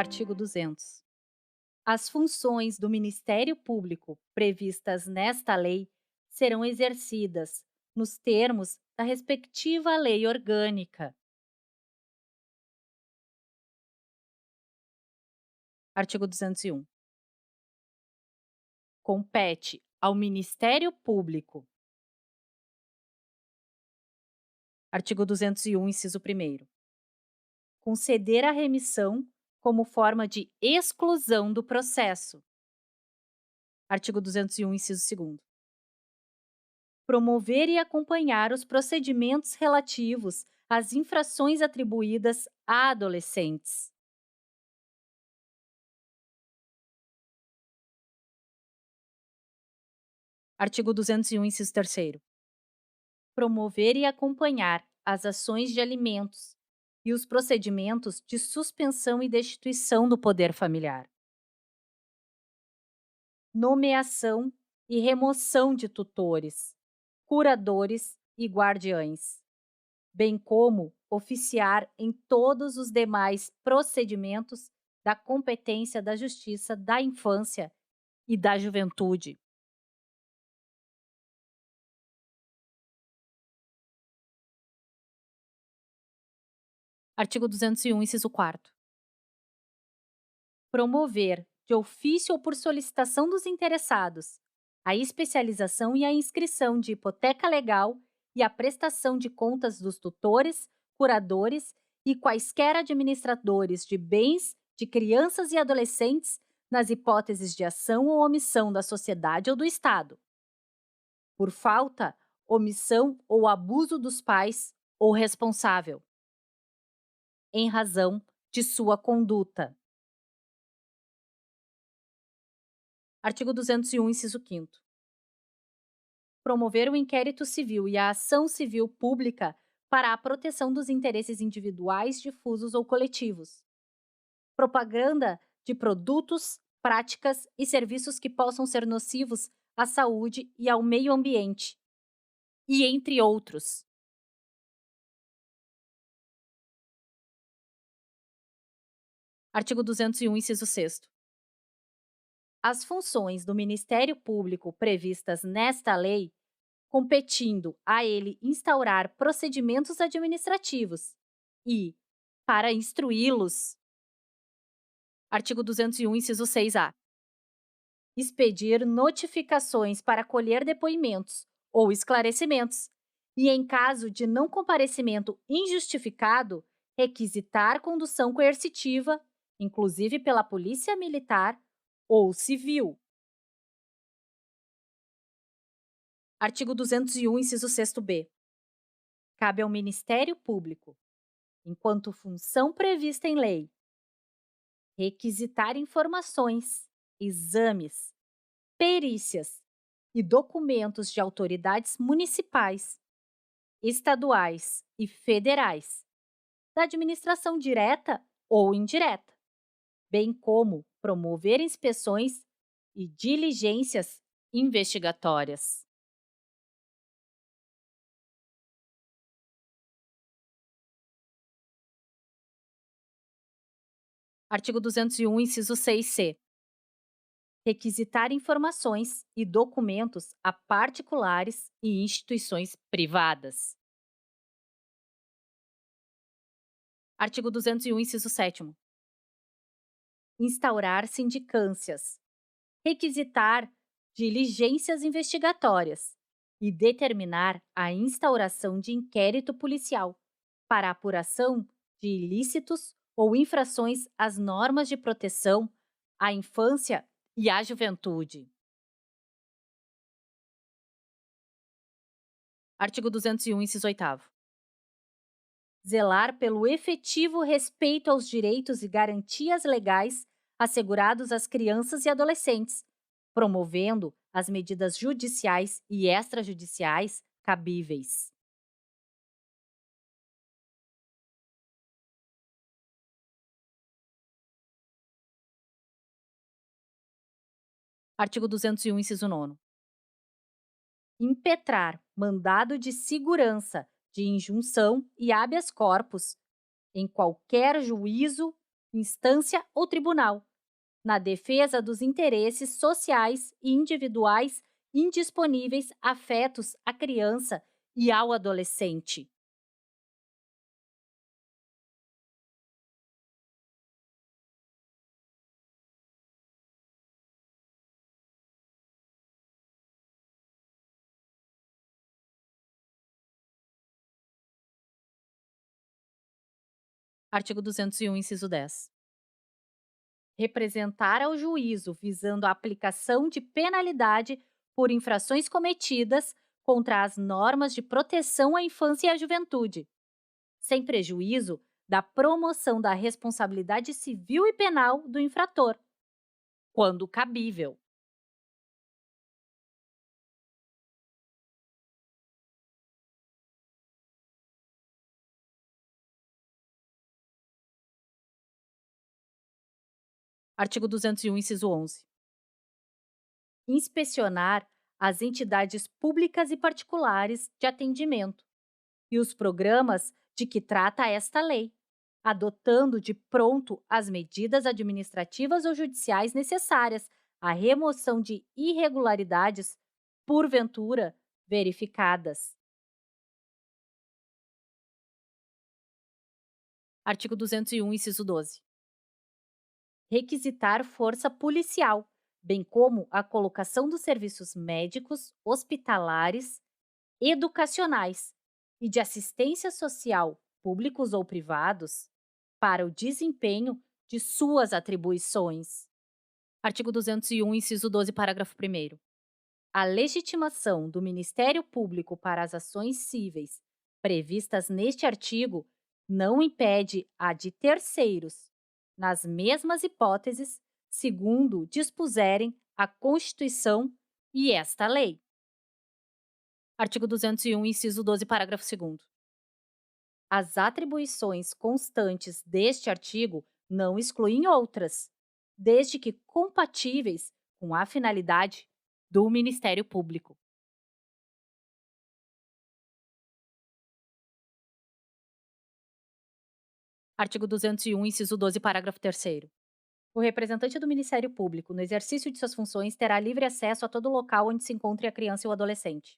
Artigo 200. As funções do Ministério Público previstas nesta lei serão exercidas nos termos da respectiva lei orgânica. Artigo 201. Compete ao Ministério Público. Artigo 201, inciso 1º. Conceder a remissão como forma de exclusão do processo. Artigo 201, inciso 2º. Promover e acompanhar os procedimentos relativos às infrações atribuídas a adolescentes. Artigo 201, inciso 3º. Promover e acompanhar as ações de alimentos e os procedimentos de suspensão e destituição do poder familiar. Nomeação e remoção de tutores, curadores e guardiães, bem como oficiar em todos os demais procedimentos da competência da Justiça da Infância e da Juventude. Artigo 201, inciso 4º. Promover, de ofício ou por solicitação dos interessados, a especialização e a inscrição de hipoteca legal e a prestação de contas dos tutores, curadores e quaisquer administradores de bens de crianças e adolescentes nas hipóteses de ação ou omissão da sociedade ou do Estado, por falta, omissão ou abuso dos pais ou responsável, em razão de sua conduta. Artigo 201, inciso 5º. Promover o inquérito civil e a ação civil pública para a proteção dos interesses individuais, difusos ou coletivos. Propaganda de produtos, práticas e serviços que possam ser nocivos à saúde e ao meio ambiente, e entre outros. Artigo 201, inciso 6º. As funções do Ministério Público previstas nesta lei, competindo a ele instaurar procedimentos administrativos e, para instruí-los. Artigo 201, inciso 6A. Expedir notificações para colher depoimentos ou esclarecimentos e, em caso de não comparecimento injustificado, requisitar condução coercitiva, inclusive pela Polícia Militar ou Civil. Artigo 201, inciso 6º-B. Cabe ao Ministério Público, enquanto função prevista em lei, requisitar informações, exames, perícias e documentos de autoridades municipais, estaduais e federais, da administração direta ou indireta, bem como promover inspeções e diligências investigatórias. Artigo 201, inciso 6C. Requisitar informações e documentos a particulares e instituições privadas. Artigo 201, inciso 7º. Instaurar sindicâncias. Requisitar diligências investigatórias e determinar a instauração de inquérito policial para a apuração de ilícitos ou infrações às normas de proteção à infância e à juventude. Artigo 201, inciso 8º. Zelar pelo efetivo respeito aos direitos e garantias legais assegurados às crianças e adolescentes, promovendo as medidas judiciais e extrajudiciais cabíveis. Artigo 201, inciso 9º. Impetrar mandado de segurança, de injunção e habeas corpus em qualquer juízo, instância ou tribunal, na defesa dos interesses sociais e individuais indisponíveis afetos à criança e ao adolescente. Artigo 201, inciso 10. Representar ao juízo visando a aplicação de penalidade por infrações cometidas contra as normas de proteção à infância e à juventude, sem prejuízo da promoção da responsabilidade civil e penal do infrator, quando cabível. Artigo 201, inciso 11. Inspecionar as entidades públicas e particulares de atendimento e os programas de que trata esta lei, adotando de pronto as medidas administrativas ou judiciais necessárias à remoção de irregularidades, porventura verificadas. Artigo 201, inciso 12. Requisitar força policial, bem como a colocação dos serviços médicos, hospitalares, educacionais e de assistência social, públicos ou privados, para o desempenho de suas atribuições. Artigo 201, inciso 12, parágrafo 1º. A legitimação do Ministério Público para as ações cíveis previstas neste artigo não impede a de terceiros, nas mesmas hipóteses, segundo dispuserem a Constituição e esta lei. Artigo 201, inciso 12, parágrafo 2º. As atribuições constantes deste artigo não excluem outras, desde que compatíveis com a finalidade do Ministério Público. Artigo 201, inciso 12, parágrafo 3º. O representante do Ministério Público, no exercício de suas funções, terá livre acesso a todo local onde se encontre a criança ou adolescente.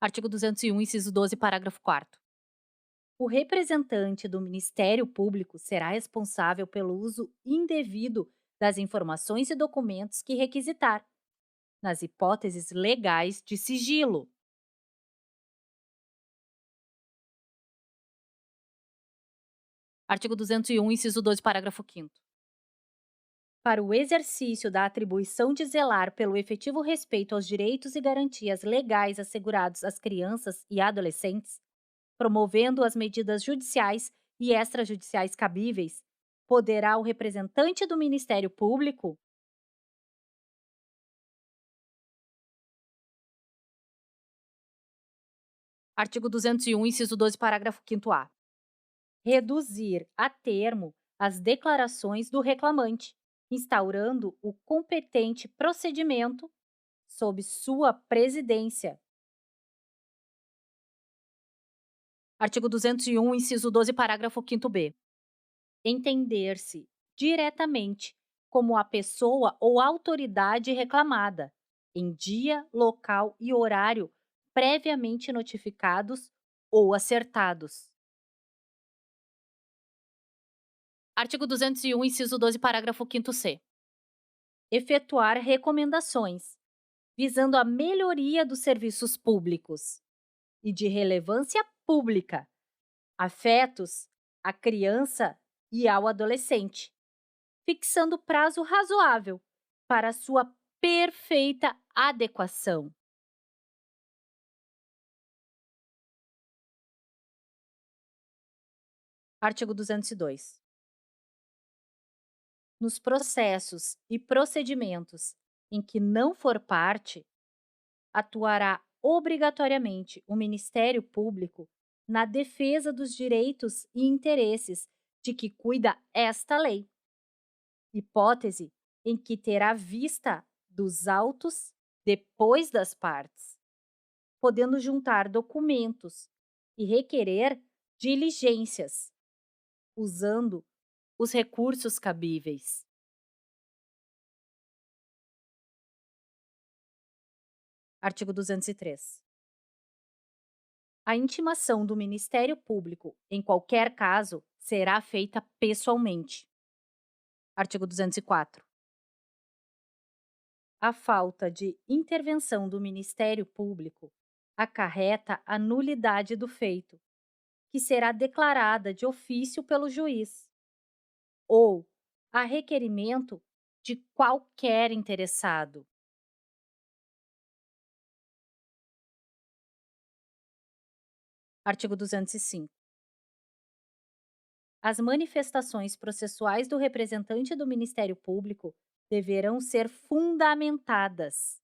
Artigo 201, inciso 12, parágrafo 4º. O representante do Ministério Público será responsável pelo uso indevido das informações e documentos que requisitar, nas hipóteses legais de sigilo. Artigo 201, inciso 2, parágrafo 5º. Para o exercício da atribuição de zelar pelo efetivo respeito aos direitos e garantias legais assegurados às crianças e adolescentes, promovendo as medidas judiciais e extrajudiciais cabíveis, poderá o representante do Ministério Público Artigo 201, inciso 12, parágrafo 5º-A. Reduzir a termo as declarações do reclamante, instaurando o competente procedimento sob sua presidência. Artigo 201, inciso 12, parágrafo 5º-B. Entender-se diretamente como a pessoa ou autoridade reclamada, em dia, local e horário previamente notificados ou acertados. Artigo 201, inciso 12, parágrafo 5º-C. Efetuar recomendações visando a melhoria dos serviços públicos e de relevância pública, afetos à criança e ao adolescente, fixando prazo razoável para sua perfeita adequação. Artigo 202. Nos processos e procedimentos em que não for parte, atuará obrigatoriamente o Ministério Público na defesa dos direitos e interesses de que cuida esta lei, hipótese em que terá vista dos autos depois das partes, podendo juntar documentos e requerer diligências, usando Os recursos cabíveis. Artigo 203. A intimação do Ministério Público, em qualquer caso, será feita pessoalmente. Artigo 204. A falta de intervenção do Ministério Público acarreta a nulidade do feito, que será declarada de ofício pelo juiz, ou a requerimento de qualquer interessado. Artigo 205. As manifestações processuais do representante do Ministério Público deverão ser fundamentadas.